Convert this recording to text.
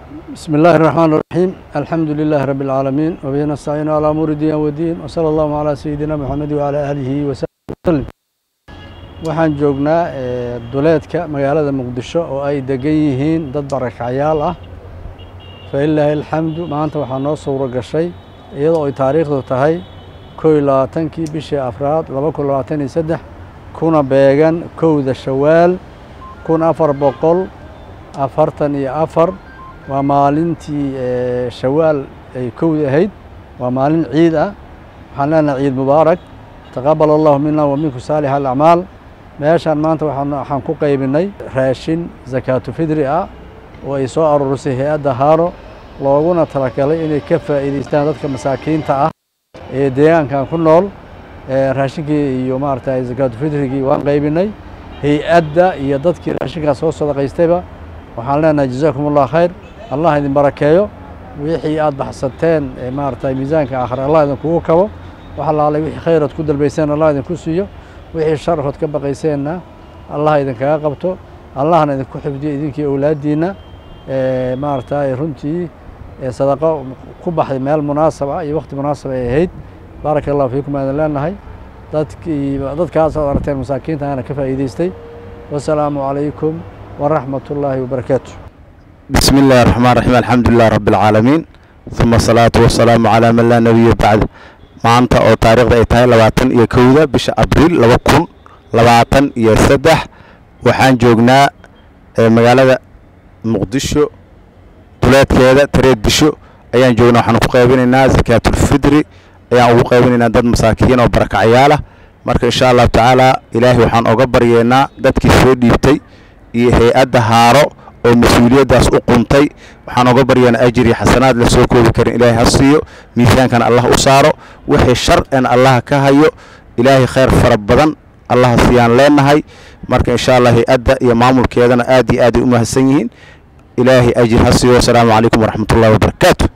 بسم الله الرحمن الرحيم الحمد لله رب العالمين وبه نستعين على أمور الدين والدين وصلى الله على سيدنا محمد وعلى آله وصحبه وسلم. waxaan joognaa duleedka magaalada Muqdisho oo ay degan yihiin dad barakacayaal ah فإلله الحمد maanta waxaa noo suura gashay iyadoo ay taariikhdu tahay 22 bishii Afraad 2023 kuna beegan 1 Shawaal 1444 waa maalintii Shawaal ay 1 ahayd waa maalin ciid ah waxaan leenahay ciid mubaarak taqabbal Allahu minna wa minkum salih al-a'mal meeshan maanta waxaan ku qaybinay raashin zakatu fidri ah oo ay soo aruurisay hay'adda Haaro looguna talagalay inay ka faa'iideystaan dadka masaakiinta ah ee deegaankan ku nool raashinkii iyo maartay zakatu fidrigi waan qaybinay hay'adda iyo dadkii raashinka soo sadaqaystayba waxaan leenahay jazakumullahu khayr Allah idin barakeeyo wixii aad baxsateen maartay miisaanka aakhir Allah idin kugu kabo waxa la leeyahay wixii khayraad ku dalbaysan Allah idin ku siiyo wixii sharafad ka baqayseena Allah idin kaga qabto Allahna idin ku xifdiyo idinkii awlaadiina maartay runtii sadaqa ku baxay meel munaasab ah iyo waqti munaasab ay ahayd barakallahu fiikum aan leenahay dadkaas oo aragteen masaakiinta ana ka faa'iideystay wassalaamu alaykum wa rahmatullahi wa barakatuh. بسم الله الرحمن الرحيم الحمد لله رب العالمين ثم الصلاة والسلام على من لا نبي بعد maanta oo taariikhda ay tahay 21 bisha Abriil 2023 waxaan joognaa magaalada Muqdisho duleedkeeda Tareedisho ayaan joognaa waxaan ku qaybinaynaa zakatul fidri ayaan ugu qaybinaynaa dad masaakiin oo barakacayaal ah marka insha Allah taala ilaahi waxaan uga baryeynaa dadkii soo dhiibtay iyo hay'adda Haaro oo mas'uuliyadaas u quntay waxaan uga baryeynaa ajri xasanaad la soo koobi karin ilaahi hasiyo miisaankan Allah u saaro wixii shar aan Allah ka hayo ilaahi khayr farabadan Allah siyaan leenahay marka insha Allah hay'adda iyo maamulkeedana aad iyo aad u mahadsan yihiin ilaahi ajri hasiyo. Assalaamu alaykum wa rahmatullahi wa barakatuh.